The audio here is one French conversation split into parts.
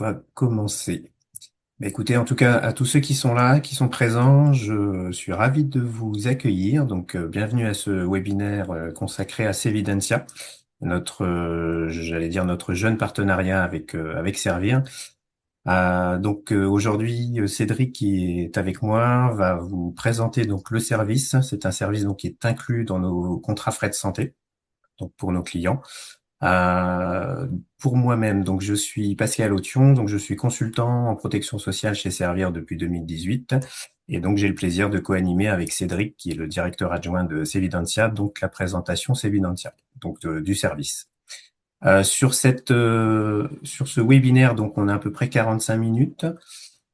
va commencer. Écoutez, en tout cas, à tous ceux qui sont là, qui sont présents, je suis ravi de vous accueillir. Donc, bienvenue à ce webinaire consacré à Sevidentia, j'allais dire notre jeune partenariat avec Servir. Aujourd'hui, Cédric qui est avec moi va vous présenter donc le service. C'est un service donc qui est inclus dans nos contrats frais de santé, donc pour nos clients. Euh, pour moi-même, donc je suis Pascal Authion, donc je suis consultant en protection sociale chez Servir depuis 2018, et donc j'ai le plaisir de co-animer avec Cédric, qui est le directeur adjoint de Sevidentia, donc la présentation Sevidentia, du service. Sur ce webinaire, donc on a à peu près 45 minutes.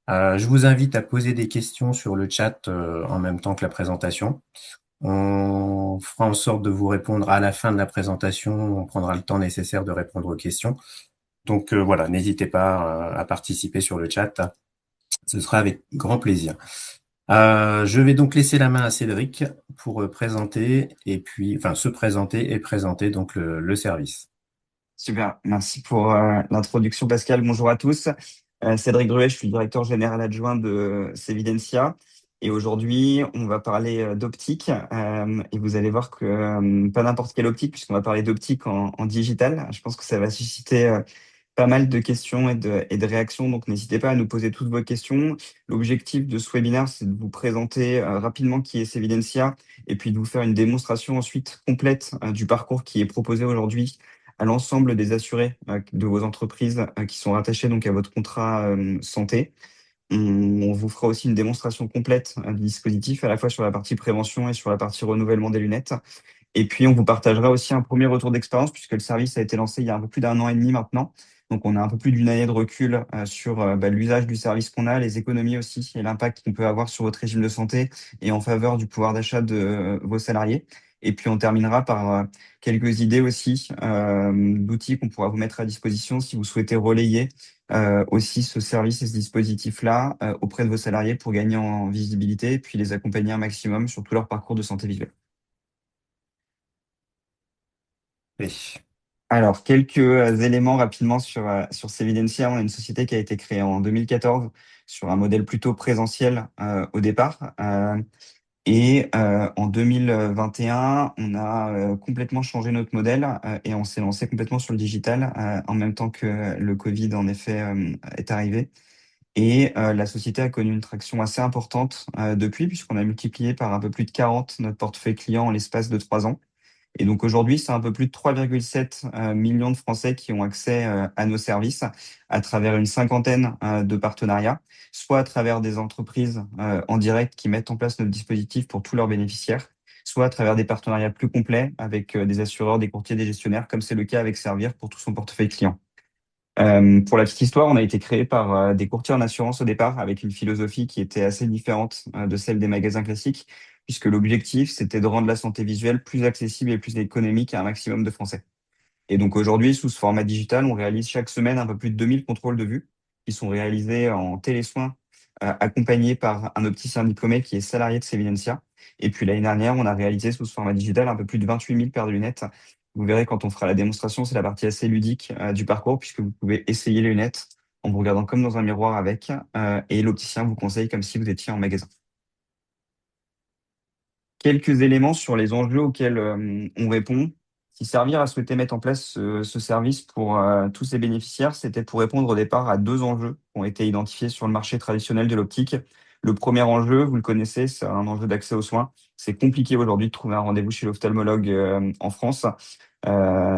Je vous invite à poser des questions sur le chat en même temps que la présentation. On fera en sorte de vous répondre à la fin de la présentation. On prendra le temps nécessaire de répondre aux questions. Donc voilà, n'hésitez pas à participer sur le chat. Ce sera avec grand plaisir. Je vais donc laisser la main à Cédric pour présenter et puis, enfin, se présenter et présenter donc le service. Super, merci pour l'introduction Pascal. Bonjour à tous. Cédric Druet, je suis le directeur général adjoint de Sevidentia. Et aujourd'hui, on va parler d'optique. Et vous allez voir que pas n'importe quelle optique, puisqu'on va parler d'optique en digital. Je pense que ça va susciter pas mal de questions et de réactions. Donc n'hésitez pas à nous poser toutes vos questions. L'objectif de ce webinaire, c'est de vous présenter rapidement qui est Sevidentia et puis de vous faire une démonstration ensuite complète du parcours qui est proposé aujourd'hui à l'ensemble des assurés de vos entreprises qui sont rattachés donc à votre contrat santé. On vous fera aussi une démonstration complète du dispositif, à la fois sur la partie prévention et sur la partie renouvellement des lunettes. Et puis, on vous partagera aussi un premier retour d'expérience, puisque le service a été lancé il y a un peu plus d'un an et demi maintenant. Donc, on a un peu plus d'une année de recul sur l'usage du service qu'on a, les économies aussi, et l'impact qu'on peut avoir sur votre régime de santé et en faveur du pouvoir d'achat de vos salariés. Et puis, on terminera par quelques idées aussi d'outils qu'on pourra vous mettre à disposition si vous souhaitez relayer aussi ce service et ce dispositif-là auprès de vos salariés pour gagner en visibilité et puis les accompagner un maximum sur tout leur parcours de santé visuelle. Et- Alors, quelques éléments rapidement sur Sevidentia. On est une société qui a été créée en 2014 sur un modèle plutôt présentiel au départ. En 2021, on a complètement changé notre modèle et on s'est lancé complètement sur le digital en même temps que le Covid, en effet, est arrivé. La société a connu une traction assez importante depuis, puisqu'on a multiplié par un peu plus de 40 notre portefeuille client en l'espace de 3 ans. Et donc aujourd'hui, c'est un peu plus de 3,7 millions de Français qui ont accès à nos services à travers une cinquantaine de partenariats, soit à travers des entreprises en direct qui mettent en place notre dispositif pour tous leurs bénéficiaires, soit à travers des partenariats plus complets avec des assureurs, des courtiers, des gestionnaires, comme c'est le cas avec Servir pour tout son portefeuille client. Pour la petite histoire, on a été créé par des courtiers en assurance au départ, avec une philosophie qui était assez différente de celle des magasins classiques, puisque l'objectif, c'était de rendre la santé visuelle plus accessible et plus économique à un maximum de Français. Et donc aujourd'hui, sous ce format digital, on réalise chaque semaine un peu plus de 2000 contrôles de vue qui sont réalisés en télésoins, accompagnés par un opticien diplômé qui est salarié de Sevidentia. Et puis l'année dernière, on a réalisé sous ce format digital un peu plus de 28 000 paires de lunettes. Vous verrez quand on fera la démonstration, c'est la partie assez ludique du parcours puisque vous pouvez essayer les lunettes en vous regardant comme dans un miroir avec et l'opticien vous conseille comme si vous étiez en magasin. Quelques éléments sur les enjeux auxquels on répond. Si Servir a souhaité mettre en place ce service pour tous ses bénéficiaires, c'était pour répondre au départ à deux enjeux qui ont été identifiés sur le marché traditionnel de l'optique. Le premier enjeu, vous le connaissez, c'est un enjeu d'accès aux soins. C'est compliqué aujourd'hui de trouver un rendez-vous chez l'ophtalmologue en France.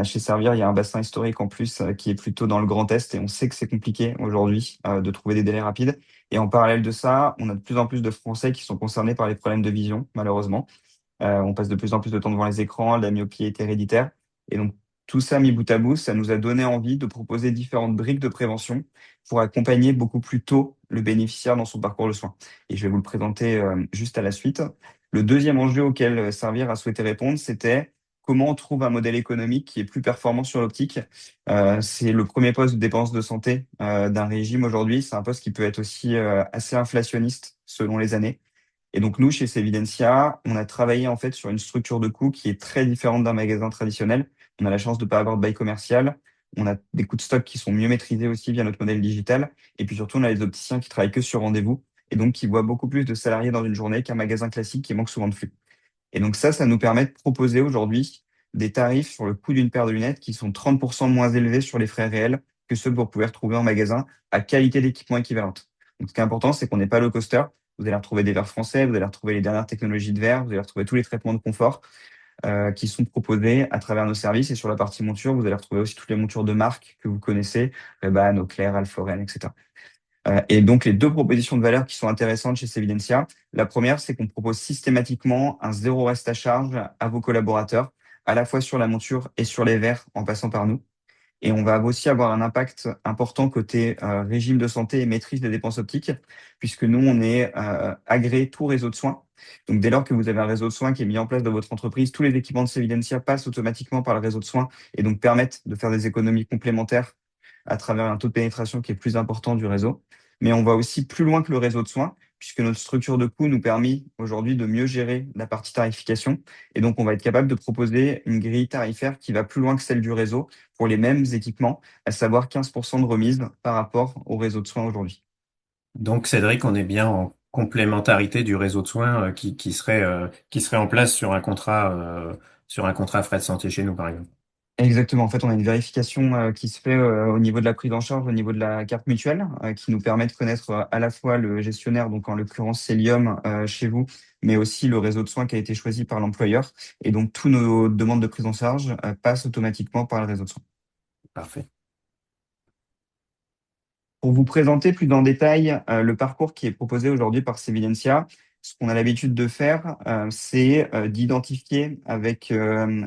Chez Servir, il y a un bassin historique en plus qui est plutôt dans le Grand Est et on sait que c'est compliqué aujourd'hui de trouver des délais rapides. Et en parallèle de ça, on a de plus en plus de Français qui sont concernés par les problèmes de vision, malheureusement. On passe de plus en plus de temps devant les écrans, la myopie est héréditaire. Et donc, tout ça mis bout à bout, ça nous a donné envie de proposer différentes briques de prévention pour accompagner beaucoup plus tôt le bénéficiaire dans son parcours de soins. Et je vais vous le présenter juste à la suite. Le deuxième enjeu auquel Servir a souhaité répondre, c'était comment on trouve un modèle économique qui est plus performant sur l'optique. C'est le premier poste de dépense de santé d'un régime aujourd'hui. C'est un poste qui peut être aussi assez inflationniste selon les années. Et donc, nous, chez Sevidentia, on a travaillé en fait sur une structure de coût qui est très différente d'un magasin traditionnel. On a la chance de ne pas avoir de bail commercial. On a des coûts de stock qui sont mieux maîtrisés aussi via notre modèle digital. Et puis surtout, on a les opticiens qui travaillent que sur rendez-vous et donc qui voient beaucoup plus de salariés dans une journée qu'un magasin classique qui manque souvent de flux. Et donc ça nous permet de proposer aujourd'hui des tarifs sur le coût d'une paire de lunettes qui sont 30% moins élevés sur les frais réels que ceux que vous pouvez retrouver en magasin à qualité d'équipement équivalente. Donc ce qui est important, c'est qu'on n'est pas low coster. Vous allez retrouver des verres français, vous allez retrouver les dernières technologies de verre, vous allez retrouver tous les traitements de confort qui sont proposés à travers nos services. Et sur la partie monture, vous allez retrouver aussi toutes les montures de marque que vous connaissez, Ray-Ban, Auclair, Alpha-Oren, etc. Et donc, les deux propositions de valeur qui sont intéressantes chez Sevidentia, la première, c'est qu'on propose systématiquement un zéro reste à charge à vos collaborateurs, à la fois sur la monture et sur les verres en passant par nous. Et on va aussi avoir un impact important côté régime de santé et maîtrise des dépenses optiques, puisque nous, on est agréé tout réseau de soins. Donc, dès lors que vous avez un réseau de soins qui est mis en place dans votre entreprise, tous les équipements de Sevidentia passent automatiquement par le réseau de soins et donc permettent de faire des économies complémentaires à travers un taux de pénétration qui est plus important du réseau. Mais on va aussi plus loin que le réseau de soins, puisque notre structure de coût nous permet aujourd'hui de mieux gérer la partie tarification. Et donc, on va être capable de proposer une grille tarifaire qui va plus loin que celle du réseau pour les mêmes équipements, à savoir 15% de remise par rapport au réseau de soins aujourd'hui. Donc, Cédric, on est bien en complémentarité du réseau de soins qui serait en place sur un contrat frais de santé chez nous, par exemple. Exactement. En fait, on a une vérification qui se fait au niveau de la prise en charge, au niveau de la carte mutuelle, qui nous permet de connaître à la fois le gestionnaire, donc en l'occurrence Celium chez vous, mais aussi le réseau de soins qui a été choisi par l'employeur. Et donc, tous nos demandes de prise en charge passent automatiquement par le réseau de soins. Parfait. Pour vous présenter plus en détail le parcours qui est proposé aujourd'hui par Sevidentia, ce qu'on a l'habitude de faire, c'est d'identifier avec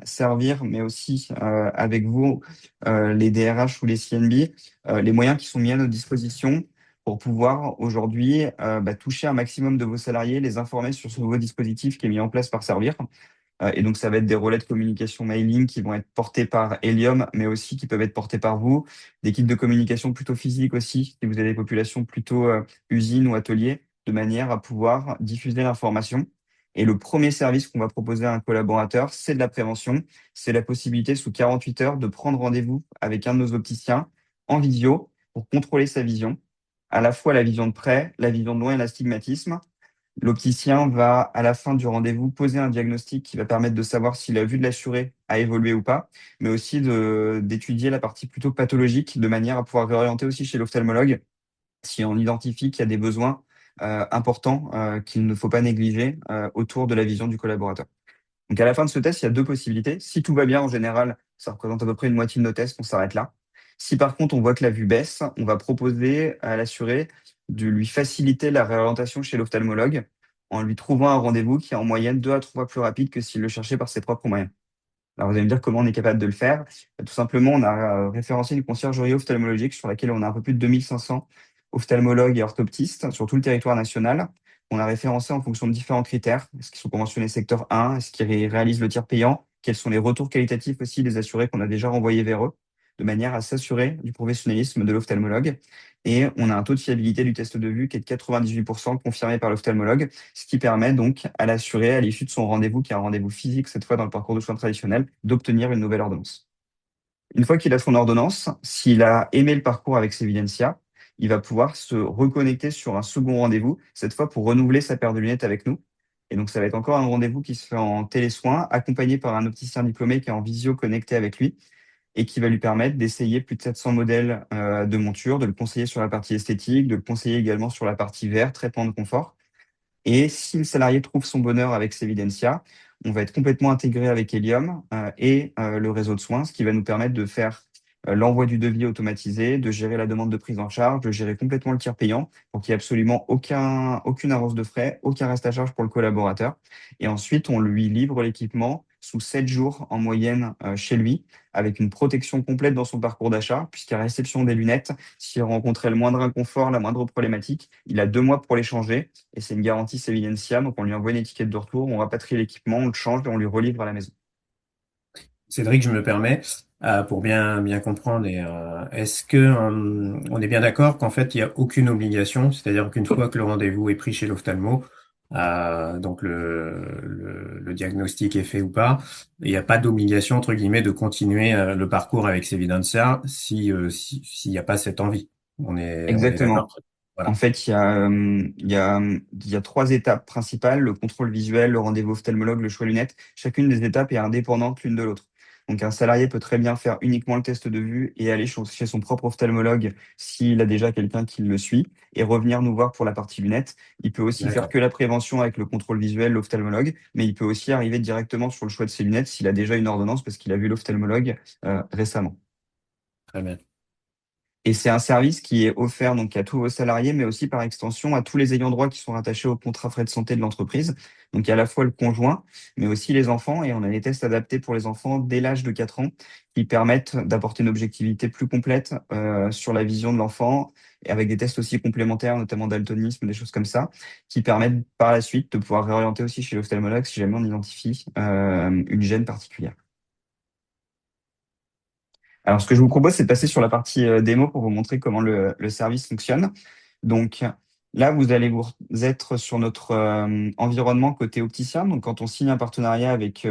Servir, mais aussi avec vous, les DRH ou les CNB, les moyens qui sont mis à notre disposition pour pouvoir aujourd'hui toucher un maximum de vos salariés, les informer sur ce nouveau dispositif qui est mis en place par Servir. Et donc, ça va être des relais de communication mailing qui vont être portés par Helium, mais aussi qui peuvent être portés par vous. Des kits de communication plutôt physiques aussi, si vous avez des populations plutôt usines ou ateliers, de manière à pouvoir diffuser l'information. Et le premier service qu'on va proposer à un collaborateur, c'est de la prévention. C'est la possibilité, sous 48 heures, de prendre rendez-vous avec un de nos opticiens en visio pour contrôler sa vision, à la fois la vision de près, la vision de loin et l'astigmatisme. L'opticien va, à la fin du rendez-vous, poser un diagnostic qui va permettre de savoir si la vue de l'assuré a évolué ou pas, mais aussi d'étudier la partie plutôt pathologique de manière à pouvoir réorienter aussi chez l'ophtalmologue si on identifie qu'il y a des besoins importants qu'il ne faut pas négliger autour de la vision du collaborateur. Donc à la fin de ce test, il y a deux possibilités. Si tout va bien, en général, ça représente à peu près une moitié de nos tests, on s'arrête là. Si par contre on voit que la vue baisse, on va proposer à l'assuré de lui faciliter la réorientation chez l'ophtalmologue en lui trouvant un rendez-vous qui est en moyenne 2 à 3 fois plus rapide que s'il le cherchait par ses propres moyens. Alors vous allez me dire comment on est capable de le faire. Tout simplement, on a référencé une conciergerie ophtalmologique sur laquelle on a un peu plus de 2500 ophtalmologues et orthoptistes sur tout le territoire national. On a référencé en fonction de différents critères. Est-ce qu'ils sont conventionnés secteur 1? Est-ce qu'ils réalisent le tiers payant? Quels sont les retours qualitatifs aussi des assurés qu'on a déjà renvoyés vers eux, de manière à s'assurer du professionnalisme de l'ophtalmologue. Et on a un taux de fiabilité du test de vue qui est de 98% confirmé par l'ophtalmologue, ce qui permet donc à l'assuré, à l'issue de son rendez-vous, qui est un rendez-vous physique cette fois dans le parcours de soins traditionnel, d'obtenir une nouvelle ordonnance. Une fois qu'il a son ordonnance, s'il a aimé le parcours avec Sevidencia, il va pouvoir se reconnecter sur un second rendez-vous, cette fois pour renouveler sa paire de lunettes avec nous. Et donc, ça va être encore un rendez-vous qui se fait en télésoin, accompagné par un opticien diplômé qui est en visio connecté avec lui et qui va lui permettre d'essayer plus de 700 modèles de montures, de le conseiller sur la partie esthétique, de le conseiller également sur la partie vert, traitement de confort. Et si le salarié trouve son bonheur avec Sevidencia, on va être complètement intégré avec Helium et le réseau de soins, ce qui va nous permettre de faire l'envoi du devis automatisé, de gérer la demande de prise en charge, de gérer complètement le tiers payant pour qu'il n'y ait absolument aucune avance de frais, aucun reste à charge pour le collaborateur. Et ensuite, on lui livre l'équipement sous 7 jours en moyenne chez lui, avec une protection complète dans son parcours d'achat, puisqu'à réception des lunettes, s'il rencontrait le moindre inconfort, la moindre problématique, il a 2 mois pour les changer et c'est une garantie Sevidencia. Donc, on lui envoie une étiquette de retour, on rapatrie l'équipement, on le change et on lui relivre à la maison. Cédric, je me permets, pour bien comprendre, est-ce que on est bien d'accord qu'en fait il n'y a aucune obligation, c'est-à-dire qu'une fois que le rendez-vous est pris chez l'ophtalmo, Donc le diagnostic est fait ou pas. Il n'y a pas d'obligation, entre guillemets, de continuer le parcours avec Sevidencia s'il n'y a pas cette envie. On est Exactement. d'accord? En Voilà. fait, il y a trois étapes principales, le contrôle visuel, le rendez-vous ophtalmologue, le choix lunettes. Chacune des étapes est indépendante l'une de l'autre. Donc, un salarié peut très bien faire uniquement le test de vue et aller chez son propre ophtalmologue s'il a déjà quelqu'un qui le suit et revenir nous voir pour la partie lunettes. Il peut aussi faire D'accord. que la prévention avec le contrôle visuel, l'ophtalmologue, mais il peut aussi arriver directement sur le choix de ses lunettes s'il a déjà une ordonnance parce qu'il a vu l'ophtalmologue récemment. Très bien. Et c'est un service qui est offert donc à tous vos salariés, mais aussi par extension à tous les ayants droit qui sont rattachés au contrat frais de santé de l'entreprise. Donc il y a à la fois le conjoint, mais aussi les enfants. Et on a des tests adaptés pour les enfants dès l'âge de 4 ans qui permettent d'apporter une objectivité plus complète sur la vision de l'enfant, et avec des tests aussi complémentaires, notamment daltonisme, des choses comme ça, qui permettent par la suite de pouvoir réorienter aussi chez l'ophtalmologue si jamais on identifie une gêne particulière. Alors, ce que je vous propose, c'est de passer sur la partie démo pour vous montrer comment le service fonctionne. Donc, là, vous allez vous être sur notre environnement côté opticien. Donc, quand on signe un partenariat avec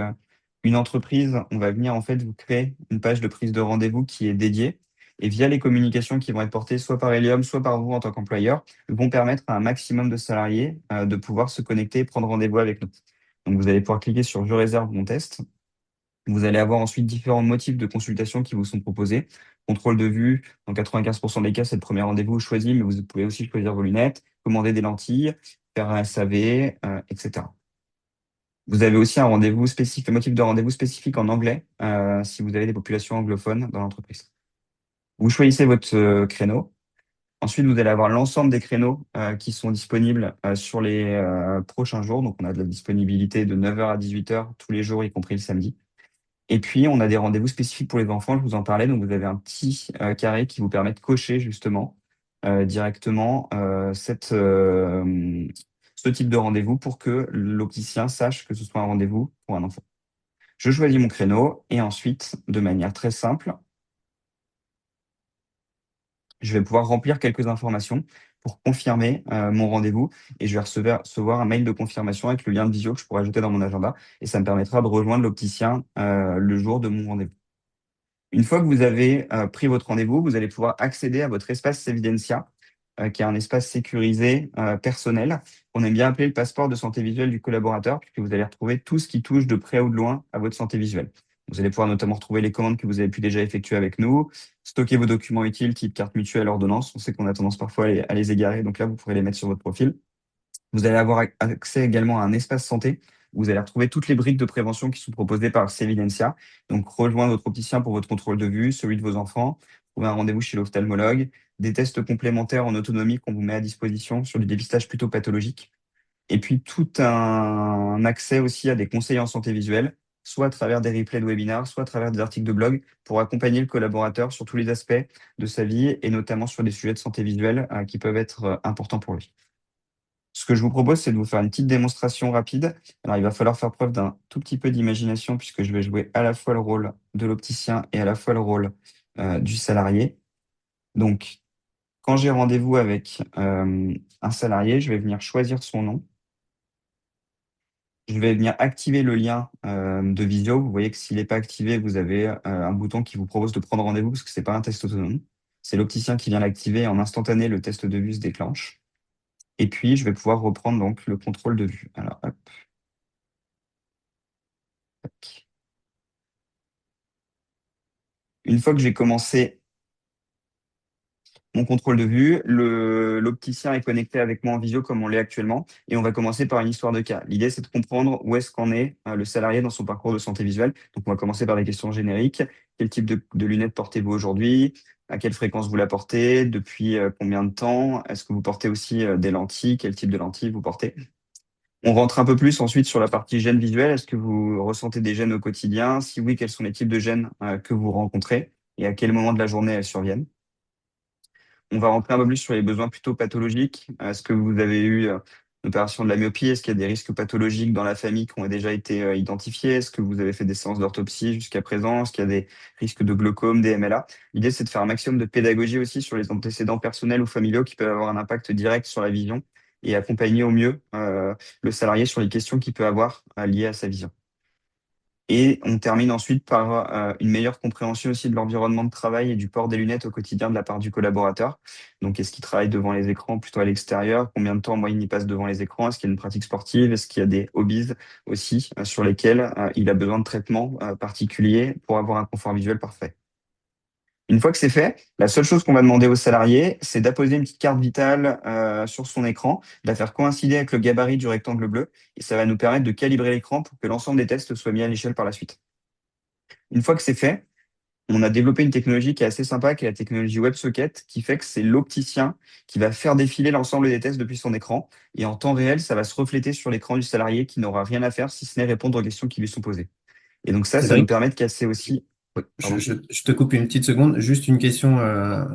une entreprise, on va venir en fait vous créer une page de prise de rendez-vous qui est dédiée. Et via les communications qui vont être portées soit par Helium, soit par vous en tant qu'employeur, vont permettre à un maximum de salariés de pouvoir se connecter et prendre rendez-vous avec nous. Donc, vous allez pouvoir cliquer sur Je réserve mon test. Vous allez avoir ensuite différents motifs de consultation qui vous sont proposés. Contrôle de vue, dans 95% des cas, c'est le premier rendez-vous choisi, mais vous pouvez aussi choisir vos lunettes, commander des lentilles, faire un SAV, etc. Vous avez aussi un rendez-vous spécifique, un motif de rendez-vous spécifique en anglais, si vous avez des populations anglophones dans l'entreprise. Vous choisissez votre créneau. Ensuite, vous allez avoir l'ensemble des créneaux qui sont disponibles sur les prochains jours. Donc, on a de la disponibilité de 9 heures à 18 heures tous les jours, y compris le samedi. Et puis, on a des rendez-vous spécifiques pour les enfants, je vous en parlais. Donc, vous avez un petit carré qui vous permet de cocher justement directement ce type de rendez-vous pour que l'opticien sache que ce soit un rendez-vous pour un enfant. Je choisis mon créneau et ensuite, de manière très simple, je vais pouvoir remplir quelques informations pour confirmer mon rendez-vous et je vais recevoir un mail de confirmation avec le lien de visio que je pourrai ajouter dans mon agenda et ça me permettra de rejoindre l'opticien le jour de mon rendez-vous. Une fois que vous avez pris votre rendez-vous, vous allez pouvoir accéder à votre espace Evidencia, qui est un espace sécurisé personnel. On aime bien appeler le passeport de santé visuelle du collaborateur, puisque vous allez retrouver tout ce qui touche de près ou de loin à votre santé visuelle. Vous allez pouvoir notamment retrouver les commandes que vous avez pu déjà effectuer avec nous, stocker vos documents utiles, type carte mutuelle, ordonnance. On sait qu'on a tendance parfois à les égarer, donc là, vous pourrez les mettre sur votre profil. Vous allez avoir accès également à un espace santé où vous allez retrouver toutes les briques de prévention qui sont proposées par Sevidencia. Donc, rejoindre votre opticien pour votre contrôle de vue, celui de vos enfants, trouver un rendez-vous chez l'ophtalmologue, des tests complémentaires en autonomie qu'on vous met à disposition sur du dépistage plutôt pathologique. Et puis, tout un accès aussi à des conseils en santé visuelle, soit à travers des replays de webinaires, soit à travers des articles de blog pour accompagner le collaborateur sur tous les aspects de sa vie et notamment sur des sujets de santé visuelle qui peuvent être importants pour lui. Ce que je vous propose, c'est de vous faire une petite démonstration rapide. Alors, il va falloir faire preuve d'un tout petit peu d'imagination puisque je vais jouer à la fois le rôle de l'opticien et à la fois le rôle du salarié. Donc, quand j'ai rendez-vous avec un salarié, je vais venir choisir son nom. Je vais venir activer le lien de visio. Vous voyez que s'il n'est pas activé, vous avez un bouton qui vous propose de prendre rendez-vous parce que ce n'est pas un test autonome. C'est l'opticien qui vient l'activer. En instantané, le test de vue se déclenche. Et puis, je vais pouvoir reprendre donc le contrôle de vue. Alors, hop, tac. Une fois que j'ai commencé mon contrôle de vue, l'opticien est connecté avec moi en visio comme on l'est actuellement et on va commencer par une histoire de cas. L'idée, c'est de comprendre où est-ce qu'en est le salarié dans son parcours de santé visuelle. Donc, on va commencer par des questions génériques. Quel type de lunettes portez-vous aujourd'hui? À quelle fréquence vous la portez? Depuis combien de temps? Est-ce que vous portez aussi des lentilles? Quel type de lentilles vous portez? On rentre un peu plus ensuite sur la partie gêne visuelle. Est-ce que vous ressentez des gênes au quotidien? Si oui, quels sont les types de gênes que vous rencontrez et à quel moment de la journée elles surviennent? On va rentrer un peu plus sur les besoins plutôt pathologiques. Est-ce que vous avez eu une opération de la myopie? Est-ce qu'il y a des risques pathologiques dans la famille qui ont déjà été identifiés? Est-ce que vous avez fait des séances d'orthopsie jusqu'à présent? Est-ce qu'il y a des risques de glaucome, des MLA? L'idée, c'est de faire un maximum de pédagogie aussi sur les antécédents personnels ou familiaux qui peuvent avoir un impact direct sur la vision et accompagner au mieux le salarié sur les questions qu'il peut avoir liées à sa vision. Et on termine ensuite par une meilleure compréhension aussi de l'environnement de travail et du port des lunettes au quotidien de la part du collaborateur. Donc, est-ce qu'il travaille devant les écrans, plutôt à l'extérieur? Combien de temps en moyenne il passe devant les écrans? Est-ce qu'il y a une pratique sportive? Est-ce qu'il y a des hobbies aussi sur lesquels il a besoin de traitements particuliers pour avoir un confort visuel parfait? Une fois que c'est fait, la seule chose qu'on va demander au salarié, c'est d'apposer une petite carte vitale sur son écran, de la faire coïncider avec le gabarit du rectangle bleu, et ça va nous permettre de calibrer l'écran pour que l'ensemble des tests soient mis à l'échelle par la suite. Une fois que c'est fait, on a développé une technologie qui est assez sympa, qui est la technologie WebSocket, qui fait que c'est l'opticien qui va faire défiler l'ensemble des tests depuis son écran, et en temps réel, ça va se refléter sur l'écran du salarié qui n'aura rien à faire si ce n'est répondre aux questions qui lui sont posées. Et donc ça nous Cédric, permet de casser aussi. Oui, pardon. je te coupe une petite seconde. Juste une question,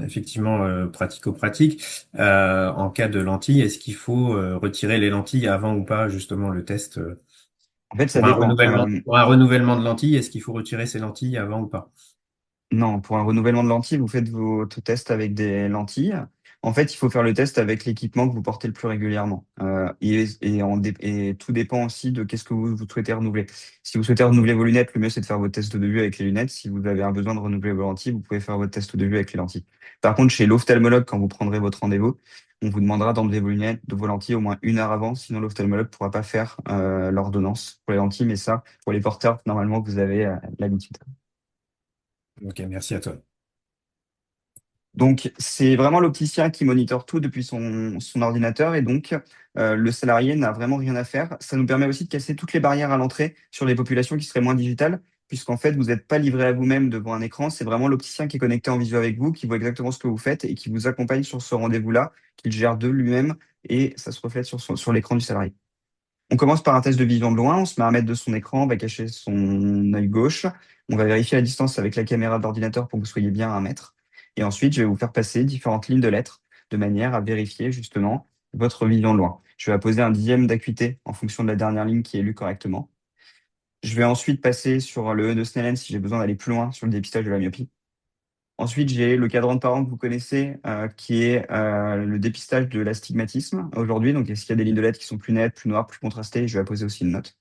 effectivement, pratico-pratique. En cas de lentilles, est-ce qu'il faut retirer les lentilles avant ou pas, justement, le test En fait, ça dépend. pour un renouvellement de lentilles, est-ce qu'il faut retirer ces lentilles avant ou pas? Non, pour un renouvellement de lentilles, vous faites votre test avec des lentilles. En fait, il faut faire le test avec l'équipement que vous portez le plus régulièrement. Et tout dépend aussi de qu'est-ce que vous souhaitez renouveler. Si vous souhaitez renouveler vos lunettes, le mieux, c'est de faire votre test de vue avec les lunettes. Si vous avez un besoin de renouveler vos lentilles, vous pouvez faire votre test de vue avec les lentilles. Par contre, chez l'ophtalmologue, quand vous prendrez votre rendez-vous, on vous demandera d'enlever vos lunettes, de vos lentilles au moins 1 heure avant. Sinon, l'ophtalmologue ne pourra pas faire l'ordonnance pour les lentilles. Mais ça, pour les porteurs, normalement, vous avez l'habitude. Ok, merci à toi. Donc, c'est vraiment l'opticien qui monitore tout depuis son ordinateur et donc le salarié n'a vraiment rien à faire. Ça nous permet aussi de casser toutes les barrières à l'entrée sur les populations qui seraient moins digitales, puisqu'en fait, vous n'êtes pas livré à vous-même devant un écran. C'est vraiment l'opticien qui est connecté en visio avec vous, qui voit exactement ce que vous faites et qui vous accompagne sur ce rendez-vous-là, qu'il gère de lui-même et ça se reflète sur l'écran du salarié. On commence par un test de vision de loin. On se met à 1 mètre de son écran, on va cacher son œil gauche. On va vérifier la distance avec la caméra d'ordinateur pour que vous soyez bien à 1 mètre. Et ensuite, je vais vous faire passer différentes lignes de lettres de manière à vérifier justement votre vision de loin. Je vais apposer un dixième d'acuité en fonction de la dernière ligne qui est lue correctement. Je vais ensuite passer sur le E de Snellen si j'ai besoin d'aller plus loin sur le dépistage de la myopie. Ensuite, j'ai le cadran de parents que vous connaissez, qui est le dépistage de l'astigmatisme aujourd'hui. Donc, est-ce qu'il y a des lignes de lettres qui sont plus nettes, plus noires, plus contrastées? Je vais apposer aussi une note.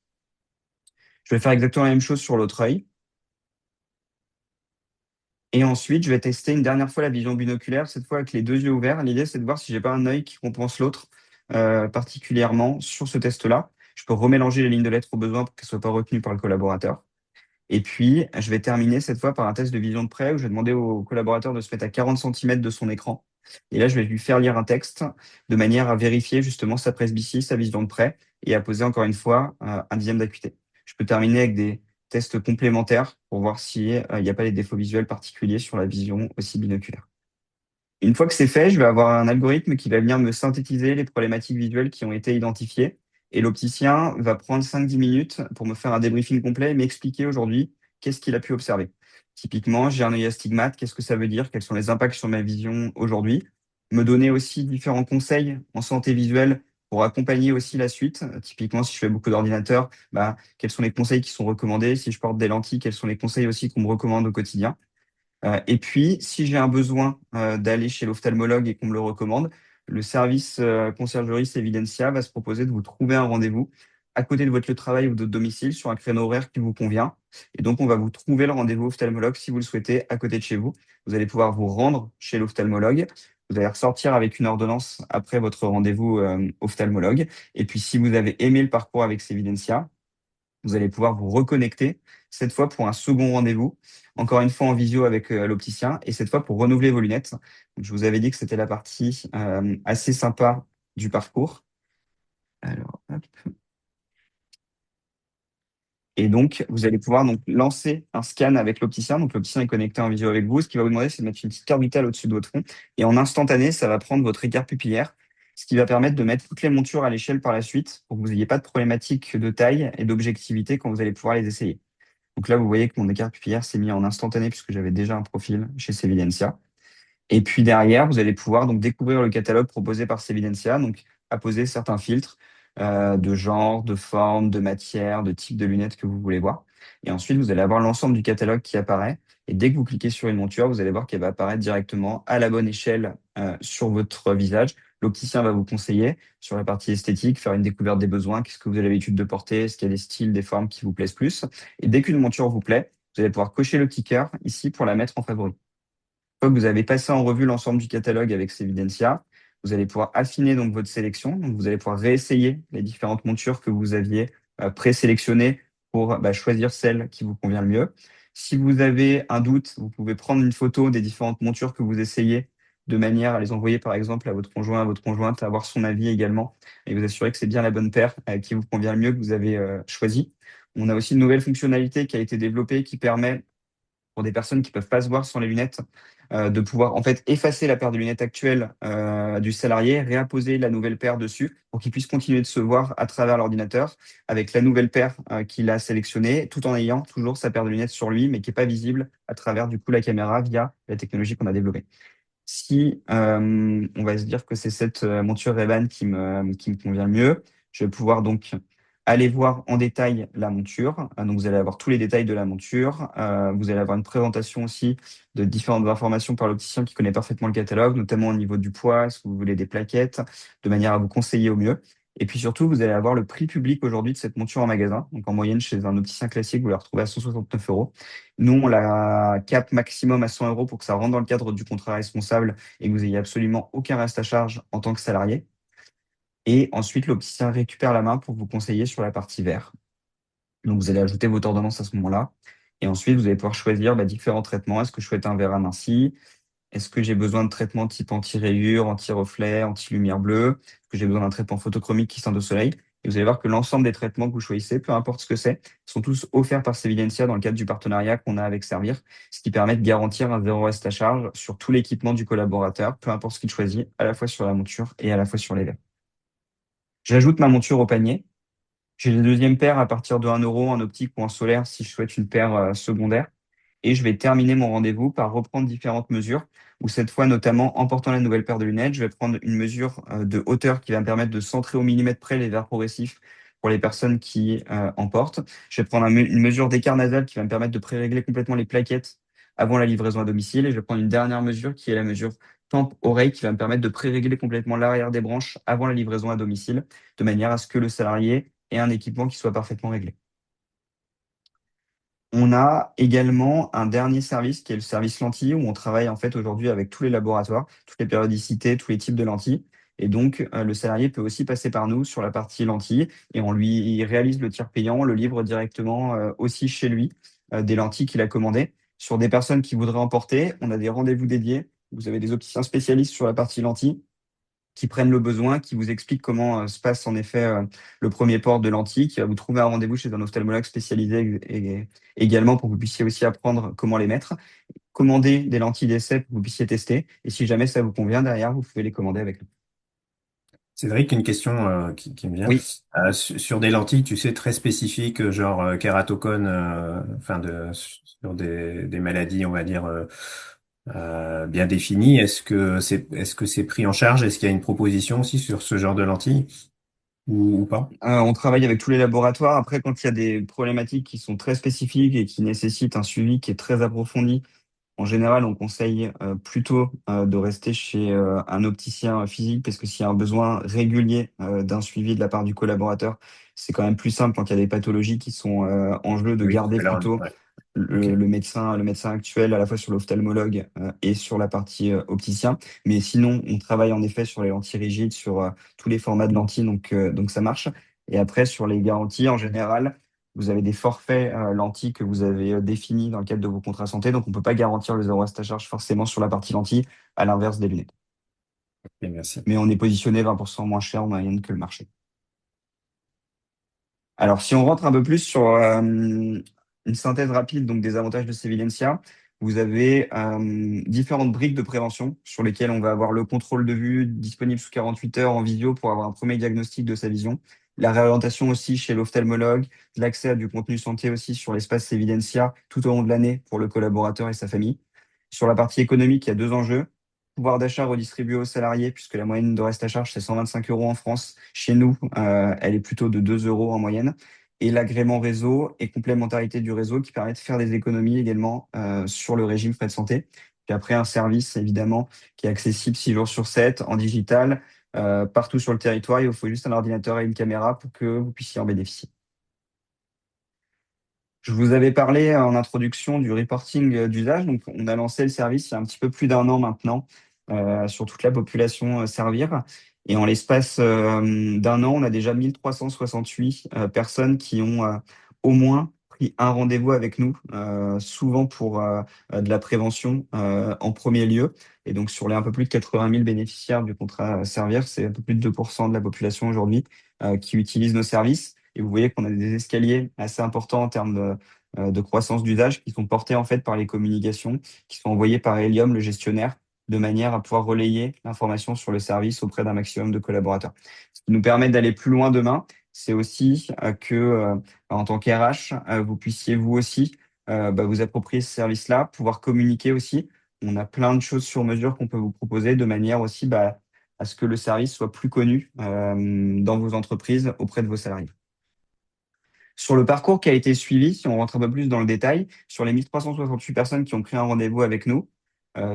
Je vais faire exactement la même chose sur l'autre œil. Et ensuite, je vais tester une dernière fois la vision binoculaire, cette fois avec les 2 yeux ouverts. L'idée, c'est de voir si j'ai pas un œil qui compense l'autre particulièrement sur ce test-là. Je peux remélanger les lignes de lettres au besoin pour qu'elles ne soient pas retenues par le collaborateur. Et puis, je vais terminer cette fois par un test de vision de près où je vais demander au collaborateur de se mettre à 40 centimètres de son écran. Et là, je vais lui faire lire un texte de manière à vérifier justement sa presbytie, sa vision de près et à poser encore une fois un dixième d'acuité. Je peux terminer avec des tests complémentaires pour voir s'il n'y a pas des défauts visuels particuliers sur la vision aussi binoculaire. Une fois que c'est fait, je vais avoir un algorithme qui va venir me synthétiser les problématiques visuelles qui ont été identifiées. Et l'opticien va prendre 5-10 minutes pour me faire un débriefing complet et m'expliquer aujourd'hui qu'est-ce qu'il a pu observer. Typiquement, j'ai un œil astigmate, qu'est-ce que ça veut dire? Quels sont les impacts sur ma vision aujourd'hui? Me donner aussi différents conseils en santé visuelle pour accompagner aussi la suite. Typiquement, si je fais beaucoup d'ordinateurs, quels sont les conseils qui sont recommandés? Si je porte des lentilles, quels sont les conseils aussi qu'on me recommande au quotidien? Et puis, si j'ai un besoin d'aller chez l'ophtalmologue et qu'on me le recommande, le service conciergerie Evidentia va se proposer de vous trouver un rendez-vous à côté de votre lieu de travail ou de votre domicile sur un créneau horaire qui vous convient. Et donc, on va vous trouver le rendez-vous ophtalmologue si vous le souhaitez à côté de chez vous. Vous allez pouvoir vous rendre chez l'ophtalmologue. Vous allez ressortir avec une ordonnance après votre rendez-vous ophtalmologue. Et puis, si vous avez aimé le parcours avec Evidentia, vous allez pouvoir vous reconnecter, cette fois pour un second rendez-vous, encore une fois en visio avec l'opticien, et cette fois pour renouveler vos lunettes. Donc, je vous avais dit que c'était la partie assez sympa du parcours. Alors, hop. Et donc, vous allez pouvoir donc lancer un scan avec l'opticien. Donc, l'opticien est connecté en visio avec vous. Ce qu'il va vous demander, c'est de mettre une petite carte vitale au-dessus de votre front. Et en instantané, ça va prendre votre écart pupillaire, ce qui va permettre de mettre toutes les montures à l'échelle par la suite pour que vous n'ayez pas de problématique de taille et d'objectivité quand vous allez pouvoir les essayer. Donc là, vous voyez que mon écart pupillaire s'est mis en instantané puisque j'avais déjà un profil chez Sevidencia. Et puis derrière, vous allez pouvoir donc découvrir le catalogue proposé par Sevidencia, donc apposer certains filtres de genre, de forme, de matière, de type de lunettes que vous voulez voir. Et ensuite, vous allez avoir l'ensemble du catalogue qui apparaît. Et dès que vous cliquez sur une monture, vous allez voir qu'elle va apparaître directement à la bonne échelle sur votre visage L'opticien va vous conseiller sur la partie esthétique, faire une découverte des besoins, qu'est-ce que vous avez l'habitude de porter, est-ce qu'il y a des styles, des formes qui vous plaisent plus. Et dès qu'une monture vous plaît, vous allez pouvoir cocher le petit cœur ici pour la mettre en favori. Une fois que vous avez passé en revue l'ensemble du catalogue avec Evidencia, vous allez pouvoir affiner donc votre sélection. Donc, vous allez pouvoir réessayer les différentes montures que vous aviez présélectionnées pour choisir celle qui vous convient le mieux. Si vous avez un doute, vous pouvez prendre une photo des différentes montures que vous essayez de manière à les envoyer par exemple à votre conjoint, à votre conjointe, à avoir son avis également et vous assurer que c'est bien la bonne paire qui vous convient le mieux que vous avez choisi. On a aussi une nouvelle fonctionnalité qui a été développée qui permet pour des personnes qui peuvent pas se voir sans les lunettes, de pouvoir en fait effacer la paire de lunettes actuelle du salarié, réapposer la nouvelle paire dessus pour qu'il puisse continuer de se voir à travers l'ordinateur avec la nouvelle paire qu'il a sélectionnée, tout en ayant toujours sa paire de lunettes sur lui, mais qui est pas visible à travers du coup la caméra via la technologie qu'on a développée. Si on va se dire que c'est cette monture Ray-Ban qui me convient le mieux, je vais pouvoir donc aller voir en détail la monture. Donc, vous allez avoir tous les détails de la monture. Vous allez avoir une présentation aussi de différentes informations par l'opticien qui connaît parfaitement le catalogue, notamment au niveau du poids, si vous voulez des plaquettes, de manière à vous conseiller au mieux. Et puis surtout, vous allez avoir le prix public aujourd'hui de cette monture en magasin. Donc, en moyenne, chez un opticien classique, vous la retrouvez à 169 euros. Nous, on la cap maximum à 100 euros pour que ça rentre dans le cadre du contrat responsable et que vous ayez absolument aucun reste à charge en tant que salarié. Et ensuite, l'opticien récupère la main pour vous conseiller sur la partie vert. Donc, vous allez ajouter votre ordonnance à ce moment-là. Et ensuite, vous allez pouvoir choisir différents traitements. Est-ce que je souhaite un verre aminci? Est-ce que j'ai besoin de traitements type anti-rayures, anti-reflet, anti-lumière bleue? Est-ce que j'ai besoin d'un traitement photochromique qui teinte au soleil? Et vous allez voir que l'ensemble des traitements que vous choisissez, peu importe ce que c'est, sont tous offerts par Sevidencia dans le cadre du partenariat qu'on a avec Servir, ce qui permet de garantir un zéro reste à charge sur tout l'équipement du collaborateur, peu importe ce qu'il choisit, à la fois sur la monture et à la fois sur les verres. J'ajoute ma monture au panier. J'ai les deuxièmes paires à partir de 1 euro en optique ou en solaire si je souhaite une paire secondaire. Et je vais terminer mon rendez-vous par reprendre différentes mesures, où cette fois, notamment en portant la nouvelle paire de lunettes, je vais prendre une mesure de hauteur qui va me permettre de centrer au millimètre près les verres progressifs pour les personnes qui en portent. Je vais prendre une mesure d'écart nasal qui va me permettre de pré-régler complètement les plaquettes avant la livraison à domicile. Et je vais prendre une dernière mesure qui est la mesure tempe-oreille qui va me permettre de pré-régler complètement l'arrière des branches avant la livraison à domicile, de manière à ce que le salarié ait un équipement qui soit parfaitement réglé. On a également un dernier service qui est le service lentilles où on travaille en fait aujourd'hui avec tous les laboratoires, toutes les périodicités, tous les types de lentilles. Et donc, le salarié peut aussi passer par nous sur la partie lentilles et on lui réalise le tir payant, le livre directement aussi chez lui, des lentilles qu'il a commandées. Sur des personnes qui voudraient emporter, on a des rendez-vous dédiés. Vous avez des opticiens spécialistes sur la partie lentilles qui prennent le besoin, qui vous expliquent comment se passe en effet le premier port de lentilles, qui va vous trouver un rendez-vous chez un ophtalmologue spécialisé également pour que vous puissiez aussi apprendre comment les mettre. Commander des lentilles d'essai pour que vous puissiez tester. Et si jamais ça vous convient, derrière, vous pouvez les commander avec nous. C'est vrai qu'une question qui me vient. Oui, Sur des lentilles, tu sais, très spécifiques, genre kératocone, enfin sur des maladies, on va dire, bien définies, est-ce que c'est pris en charge? Est-ce qu'il y a une proposition aussi sur ce genre de lentilles ou pas? on travaille avec tous les laboratoires. Après, quand il y a des problématiques qui sont très spécifiques et qui nécessitent un suivi qui est très approfondi, en général, on conseille plutôt de rester chez un opticien physique parce que s'il y a un besoin régulier d'un suivi de la part du collaborateur, c'est quand même plus simple quand il y a des pathologies qui sont en jeu de Oui, garder alors, plutôt ouais, ok. le médecin actuel à la fois sur l'ophtalmologue et sur la partie opticien. Mais sinon, on travaille en effet sur les lentilles rigides, sur tous les formats de lentilles, donc ça marche. Et après, sur les garanties, en général, vous avez des forfaits lentilles que vous avez définis dans le cadre de vos contrats santé, donc on ne peut pas garantir le zéro reste à charge forcément sur la partie lentilles, à l'inverse des lunettes. Ok, merci. Mais on est positionné 20% moins cher en moyenne que le marché. Alors, si on rentre un peu plus sur une synthèse rapide donc des avantages de Sevidencia, vous avez différentes briques de prévention sur lesquelles on va avoir le contrôle de vue disponible sous 48 heures en visio pour avoir un premier diagnostic de sa vision, la réorientation aussi chez l'ophtalmologue, l'accès à du contenu santé aussi sur l'espace Sevidencia tout au long de l'année pour le collaborateur et sa famille. Sur la partie économique, il y a deux enjeux. Pouvoir d'achat redistribué aux salariés, puisque la moyenne de reste à charge, c'est 125 euros en France. Chez nous, elle est plutôt de 2 euros en moyenne. Et l'agrément réseau et complémentarité du réseau qui permet de faire des économies également sur le régime frais de santé. Puis après, un service, évidemment, qui est accessible 6 jours sur 7 en digital, partout sur le territoire. Il vous faut juste un ordinateur et une caméra pour que vous puissiez en bénéficier. Je vous avais parlé en introduction du reporting d'usage. Donc, on a lancé le service il y a un petit peu plus d'un an maintenant sur toute la population Servir. Et en l'espace d'un an, on a déjà 1368 personnes qui ont au moins pris un rendez-vous avec nous, souvent pour de la prévention en premier lieu. Et donc, sur les un peu plus de 80 000 bénéficiaires du contrat Servir, c'est un peu plus de 2% de la population aujourd'hui qui utilise nos services. Et vous voyez qu'on a des escaliers assez importants en termes de croissance d'usage qui sont portés en fait par les communications qui sont envoyées par Helium, le gestionnaire, de manière à pouvoir relayer l'information sur le service auprès d'un maximum de collaborateurs. Ce qui nous permet d'aller plus loin demain, c'est aussi en tant qu'RH, vous puissiez vous aussi vous approprier ce service-là, pouvoir communiquer aussi. On a plein de choses sur mesure qu'on peut vous proposer de manière aussi à ce que le service soit plus connu dans vos entreprises auprès de vos salariés. Sur le parcours qui a été suivi, si on rentre un peu plus dans le détail, sur les 1368 personnes qui ont pris un rendez-vous avec nous,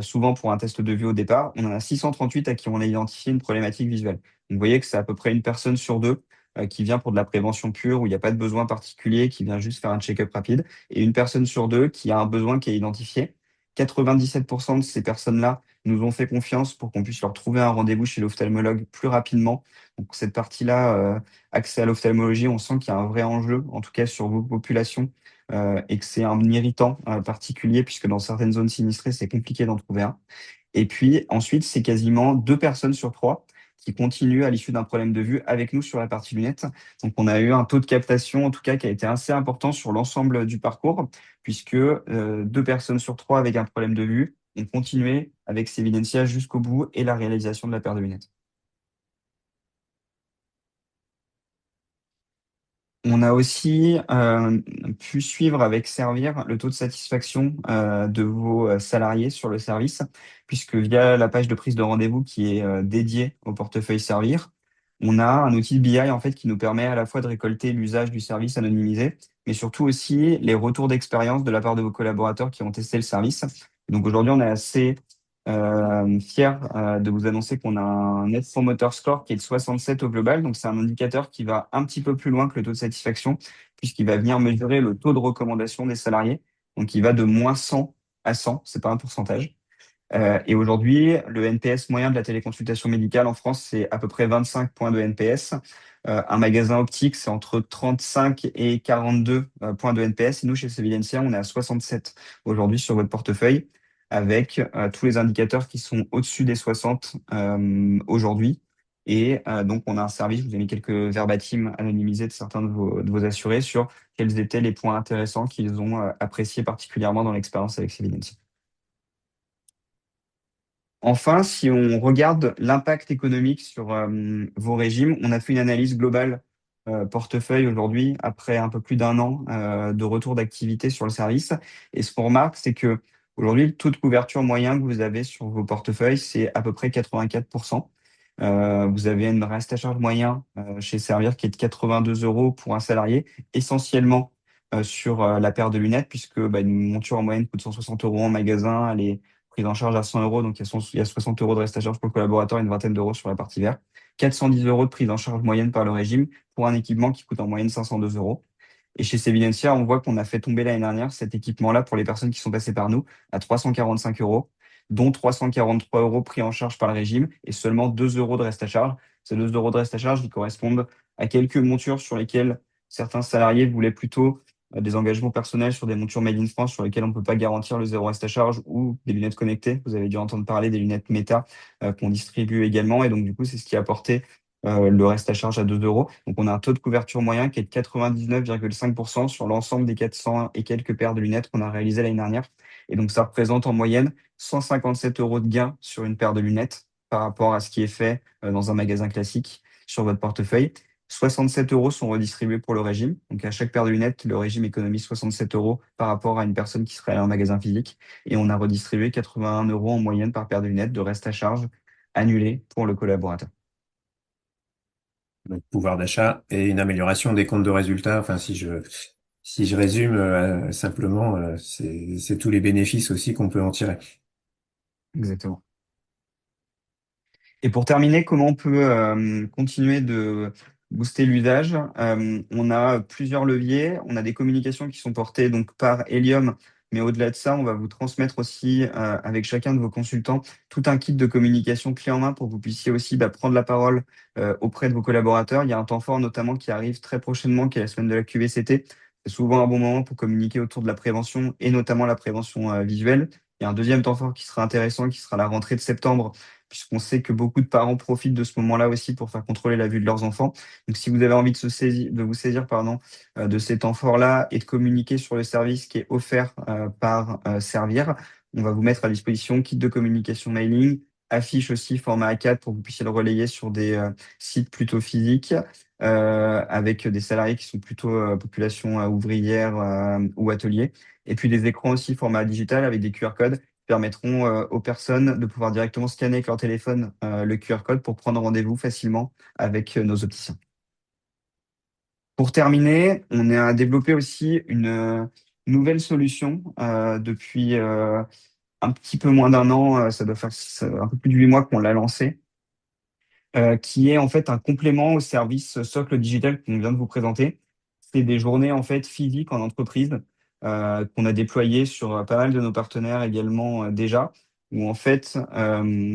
souvent pour un test de vue au départ, on en a 638 à qui on a identifié une problématique visuelle. Donc, vous voyez que c'est à peu près une personne sur deux qui vient pour de la prévention pure, où il n'y a pas de besoin particulier, qui vient juste faire un check-up rapide, et une personne sur deux qui a un besoin qui est identifié. 97% de ces personnes-là nous ont fait confiance pour qu'on puisse leur trouver un rendez-vous chez l'ophtalmologue plus rapidement. Donc cette partie-là, accès à l'ophtalmologie, on sent qu'il y a un vrai enjeu, en tout cas sur vos populations, et que c'est un irritant particulier, puisque dans certaines zones sinistrées, c'est compliqué d'en trouver un. Et puis ensuite, c'est quasiment deux personnes sur trois qui continuent à l'issue d'un problème de vue avec nous sur la partie lunettes. Donc on a eu un taux de captation, en tout cas, qui a été assez important sur l'ensemble du parcours, puisque deux personnes sur trois avec un problème de vue ont continué avec Sevidencia jusqu'au bout et la réalisation de la paire de lunettes. On a aussi pu suivre avec Servir le taux de satisfaction de vos salariés sur le service, puisque via la page de prise de rendez-vous qui est dédiée au portefeuille Servir, on a un outil de BI en fait qui nous permet à la fois de récolter l'usage du service anonymisé, mais surtout aussi les retours d'expérience de la part de vos collaborateurs qui ont testé le service. Donc aujourd'hui, on est assez fier de vous annoncer qu'on a un Net Promoter Score qui est de 67 au global. Donc, c'est un indicateur qui va un petit peu plus loin que le taux de satisfaction, puisqu'il va venir mesurer le taux de recommandation des salariés. Donc, il va de moins 100 à 100, c'est pas un pourcentage. Et aujourd'hui, le NPS moyen de la téléconsultation médicale en France, c'est à peu près 25 points de NPS. Un magasin optique, c'est entre 35 et 42 points de NPS. Et nous, chez Sevilencia, on est à 67 aujourd'hui sur votre portefeuille, avec tous les indicateurs qui sont au-dessus des 60 aujourd'hui. Et donc, on a un service, je vous ai mis quelques verbatim anonymisés de certains de vos assurés sur quels étaient les points intéressants qu'ils ont appréciés particulièrement dans l'expérience avec Sevilencia. Enfin, si on regarde l'impact économique sur vos régimes, on a fait une analyse globale portefeuille aujourd'hui, après un peu plus d'un an de retour d'activité sur le service. Et ce qu'on remarque, c'est que aujourd'hui, le taux de couverture moyen que vous avez sur vos portefeuilles, c'est à peu près 84%. Vous avez un reste à charge moyen chez Servir qui est de 82 euros pour un salarié, essentiellement sur la paire de lunettes, puisque une monture en moyenne coûte 160 euros en magasin, elle est prise en charge à 100 euros, donc il y a 60 euros de reste à charge pour le collaborateur et une vingtaine d'euros sur la partie verte. 410 euros de prise en charge moyenne par le régime pour un équipement qui coûte en moyenne 502 euros. Et chez Sevidencia, on voit qu'on a fait tomber l'année dernière cet équipement-là pour les personnes qui sont passées par nous à 345 euros, dont 343 euros pris en charge par le régime et seulement 2 euros de reste à charge. Ces 2 euros de reste à charge qui correspondent à quelques montures sur lesquelles certains salariés voulaient plutôt des engagements personnels sur des montures made in France sur lesquelles on ne peut pas garantir le zéro reste à charge ou des lunettes connectées. Vous avez dû entendre parler des lunettes Meta qu'on distribue également. Et donc, du coup, c'est ce qui a apporté le reste à charge à 2 euros. Donc, on a un taux de couverture moyen qui est de 99,5% sur l'ensemble des 400 et quelques paires de lunettes qu'on a réalisées l'année dernière. Et donc, ça représente en moyenne 157 euros de gain sur une paire de lunettes par rapport à ce qui est fait dans un magasin classique sur votre portefeuille. 67 euros sont redistribués pour le régime. Donc, à chaque paire de lunettes, le régime économise 67 euros par rapport à une personne qui serait allée en magasin physique. Et on a redistribué 81 euros en moyenne par paire de lunettes de reste à charge annulé pour le collaborateur. Donc, pouvoir d'achat et une amélioration des comptes de résultats. Enfin, si je résume simplement, c'est tous les bénéfices aussi qu'on peut en tirer. Exactement. Et pour terminer, comment on peut continuer de booster l'usage? On a plusieurs leviers. On a des communications qui sont portées donc par Helium, mais au-delà de ça, on va vous transmettre aussi avec chacun de vos consultants tout un kit de communication clé en main pour que vous puissiez aussi prendre la parole auprès de vos collaborateurs. Il y a un temps fort notamment qui arrive très prochainement, qui est la semaine de la QVCT. C'est souvent un bon moment pour communiquer autour de la prévention et notamment la prévention visuelle. Il y a un deuxième temps fort qui sera intéressant, qui sera la rentrée de septembre puisqu'on sait que beaucoup de parents profitent de ce moment-là aussi pour faire contrôler la vue de leurs enfants. Donc, si vous avez envie de vous saisir de ces temps forts-là et de communiquer sur le service qui est offert par Servir, on va vous mettre à disposition kit de communication mailing, affiche aussi format A4 pour que vous puissiez le relayer sur des sites plutôt physiques. Avec des salariés qui sont plutôt population ouvrière ou atelier. Et puis des écrans aussi format digital avec des QR codes permettront aux personnes de pouvoir directement scanner avec leur téléphone le QR code pour prendre rendez-vous facilement avec nos opticiens. Pour terminer, on a développé aussi une nouvelle solution depuis un petit peu moins d'un an, ça doit faire un peu plus de 8 mois qu'on l'a lancé, qui est en fait un complément au service socle digital qu'on vient de vous présenter. C'est des journées en fait physiques en entreprise qu'on a déployées sur pas mal de nos partenaires également déjà, où en fait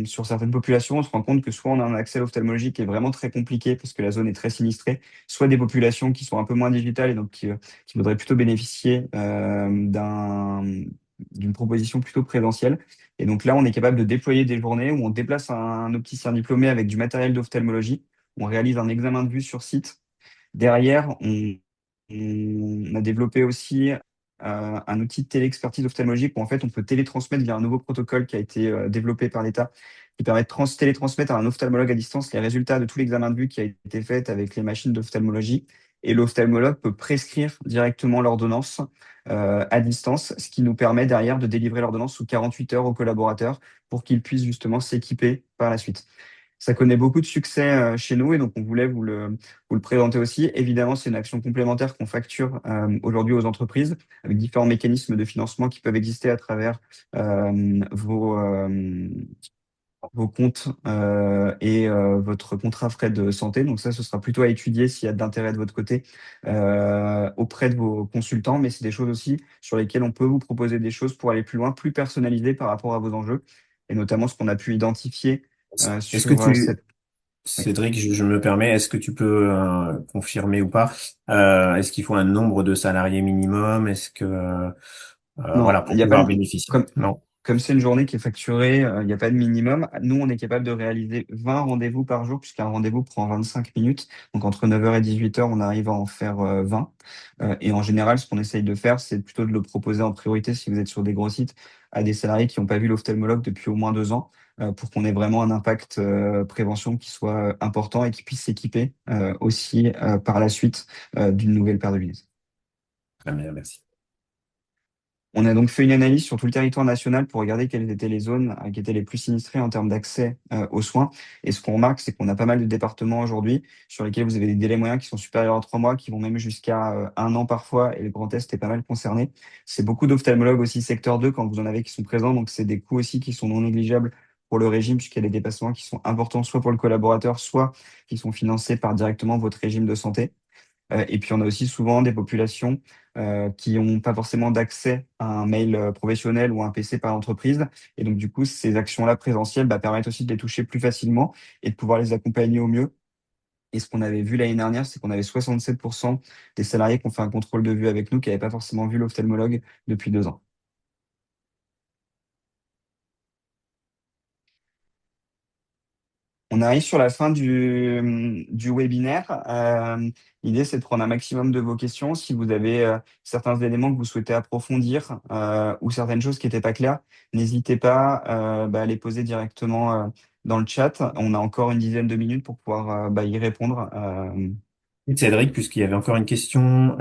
sur certaines populations, on se rend compte que soit on a un accès à l'ophtalmologie qui est vraiment très compliqué parce que la zone est très sinistrée, soit des populations qui sont un peu moins digitales et donc qui voudraient plutôt bénéficier d'une proposition plutôt présentielle. Et donc là, on est capable de déployer des journées où on déplace un opticien diplômé avec du matériel d'ophtalmologie. On réalise un examen de vue sur site. Derrière, on a développé aussi un outil de téléexpertise ophtalmologique où en fait on peut télétransmettre via un nouveau protocole qui a été développé par l'État, qui permet de télétransmettre à un ophtalmologue à distance les résultats de tout l'examen de vue qui a été fait avec les machines d'ophtalmologie. Et l'ophtalmologue peut prescrire directement l'ordonnance à distance, ce qui nous permet derrière de délivrer l'ordonnance sous 48 heures aux collaborateurs pour qu'ils puissent justement s'équiper par la suite. Ça connaît beaucoup de succès chez nous et donc on voulait vous le présenter aussi. Évidemment, c'est une action complémentaire qu'on facture aujourd'hui aux entreprises avec différents mécanismes de financement qui peuvent exister à travers euh, vos, euh, vos comptes et votre contrat frais de santé. Donc ça, ce sera plutôt à étudier s'il y a d'intérêt de votre côté auprès de vos consultants, mais c'est des choses aussi sur lesquelles on peut vous proposer des choses pour aller plus loin, plus personnalisées par rapport à vos enjeux, et notamment ce qu'on a pu identifier Est-ce que sur tu, cette... Oui. Cédric, je me permets, est-ce que tu peux confirmer ou pas? Est-ce qu'il faut un nombre de salariés minimum? Est-ce que Non, voilà, il pour n'y a pas pouvoir de... bénéficier? Comme, Non. Comme c'est une journée qui est facturée, il n'y a pas de minimum. Nous, on est capable de réaliser 20 rendez-vous par jour, puisqu'un rendez-vous prend 25 minutes. Donc, entre 9 heures et 18 heures, on arrive à en faire 20. Et en général, ce qu'on essaye de faire, c'est plutôt de le proposer en priorité, si vous êtes sur des gros sites, à des salariés qui n'ont pas vu l'ophtalmologue depuis au moins 2 ans, pour qu'on ait vraiment un impact prévention qui soit important et qui puisse s'équiper aussi par la suite d'une nouvelle paire de lunettes. Très bien, merci. On a donc fait une analyse sur tout le territoire national pour regarder quelles étaient les zones qui étaient les plus sinistrées en termes d'accès aux soins. Et ce qu'on remarque, c'est qu'on a pas mal de départements aujourd'hui sur lesquels vous avez des délais moyens qui sont supérieurs à 3 mois, qui vont même jusqu'à 1 an parfois, et le Grand Est est pas mal concerné. C'est beaucoup d'ophtalmologues aussi secteur 2 quand vous en avez qui sont présents, donc c'est des coûts aussi qui sont non négligeables pour le régime, puisqu'il y a des dépassements qui sont importants, soit pour le collaborateur, soit qui sont financés par directement votre régime de santé. Et puis, on a aussi souvent des populations qui n'ont pas forcément d'accès à un mail professionnel ou à un PC par l'entreprise. Et donc, du coup, ces actions-là présentielles permettent aussi de les toucher plus facilement et de pouvoir les accompagner au mieux. Et ce qu'on avait vu l'année dernière, c'est qu'on avait 67% des salariés qui ont fait un contrôle de vue avec nous qui n'avaient pas forcément vu l'ophtalmologue depuis 2 ans. On arrive sur la fin du webinaire. L'idée, c'est de prendre un maximum de vos questions. Si vous avez certains éléments que vous souhaitez approfondir ou certaines choses qui n'étaient pas claires, n'hésitez pas à les poser directement dans le chat. On a encore une dizaine de minutes pour pouvoir y répondre. Cédric, puisqu'il y avait encore une question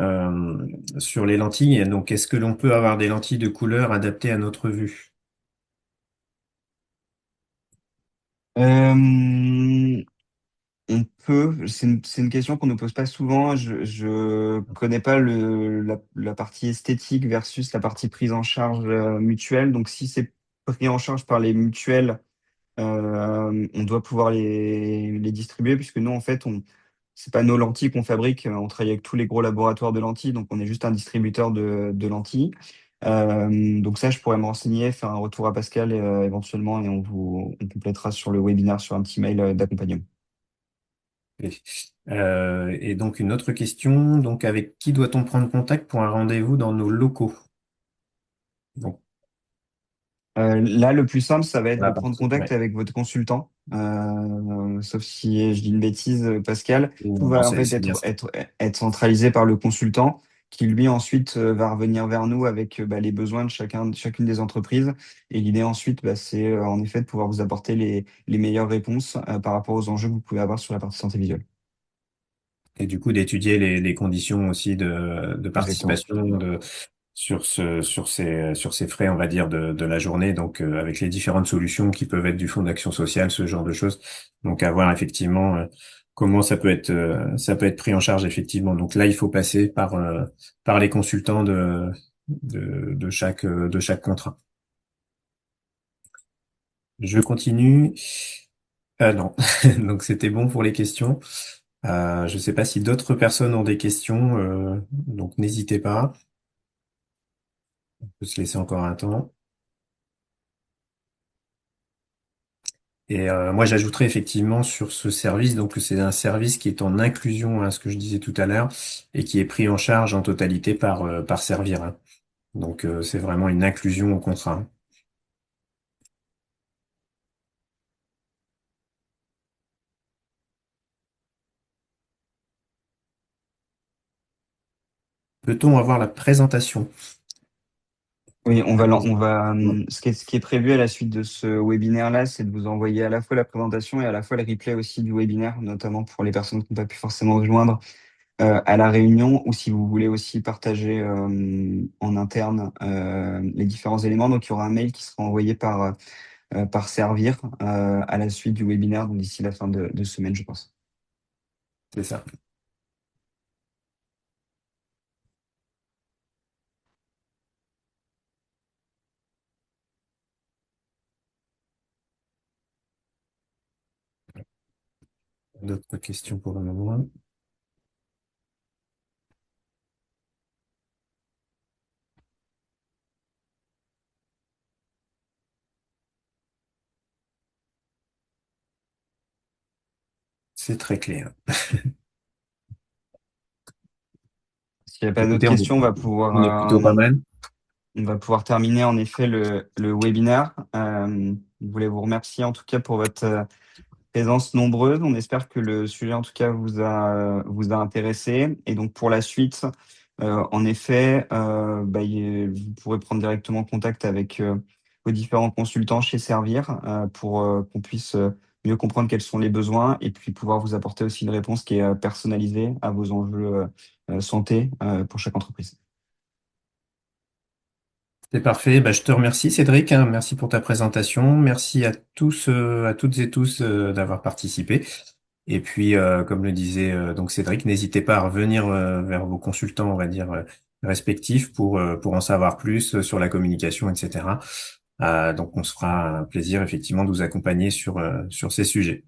sur les lentilles. Donc, est-ce que l'on peut avoir des lentilles de couleur adaptées à notre vue? Euh, On peut, c'est une question qu'on ne pose pas souvent. Je connais pas la partie esthétique versus la partie prise en charge mutuelle. Donc, si c'est pris en charge par les mutuelles, On doit pouvoir les distribuer puisque nous, en fait, c'est pas nos lentilles qu'on fabrique. On travaille avec tous les gros laboratoires de lentilles, donc on est juste un distributeur de lentilles. Donc ça, je pourrais me renseigner, faire un retour à Pascal éventuellement et on complétera sur le webinaire sur un petit mail d'accompagnement. Et donc une autre question, donc avec qui doit-on prendre contact pour un rendez-vous dans nos locaux? Donc, Là, le plus simple, ça va être pour de la prendre partie, contact ouais. avec votre consultant. Sauf si je dis une bêtise, Pascal. Tout Non, va en fait c'est bien ça. être centralisé par le consultant qui, lui, ensuite, va revenir vers nous avec les besoins de chacune des entreprises. Et l'idée ensuite, c'est en effet de pouvoir vous apporter les meilleures réponses par rapport aux enjeux que vous pouvez avoir sur la partie santé visuelle. Et du coup, d'étudier les conditions aussi de Exactement. participation sur ces frais, on va dire, de la journée, donc avec les différentes solutions qui peuvent être du fonds d'action sociale, ce genre de choses. Donc à voir effectivement comment ça peut être pris en charge effectivement. Donc là, il faut passer par les consultants de chaque contrat. Je continue. Ah non, donc c'était bon pour les questions. Je ne sais pas si d'autres personnes ont des questions, donc n'hésitez pas. On peut se laisser encore un temps. Et moi, j'ajouterais effectivement sur ce service, donc c'est un service qui est en inclusion à ce que je disais tout à l'heure et qui est pris en charge en totalité par Servir, hein. Donc c'est vraiment une inclusion au contrat, hein. Peut-on avoir la présentation? Oui, on La va, présent- ce qui est prévu à la suite de ce webinaire-là, c'est de vous envoyer à la fois la présentation et à la fois le replay aussi du webinaire, notamment pour les personnes qui n'ont pas pu forcément rejoindre à la réunion ou si vous voulez aussi partager en interne les différents éléments. Donc, il y aura un mail qui sera envoyé par Servir à la suite du webinaire, donc d'ici la fin de semaine, je pense. C'est ça. D'autres questions pour le moment? C'est très clair. S'il n'y a pas d'autres Écoutez, questions, on est plutôt pas mal. on va pouvoir terminer en effet le webinaire. Je voulais vous remercier en tout cas pour votre présence nombreuse. On espère que le sujet, en tout cas, vous a intéressé. Et donc, pour la suite, en effet, vous pourrez prendre directement contact avec vos différents consultants chez Servir pour qu'on puisse mieux comprendre quels sont les besoins et puis pouvoir vous apporter aussi une réponse qui est personnalisée à vos enjeux santé pour chaque entreprise. C'est parfait. Bah, je te remercie, Cédric, hein. Merci pour ta présentation. Merci à tous, à toutes et tous, d'avoir participé. Et puis, comme le disait donc Cédric, n'hésitez pas à revenir vers vos consultants, on va dire, respectifs pour en savoir plus sur la communication, etc. Donc, on se fera un plaisir effectivement de vous accompagner sur ces sujets.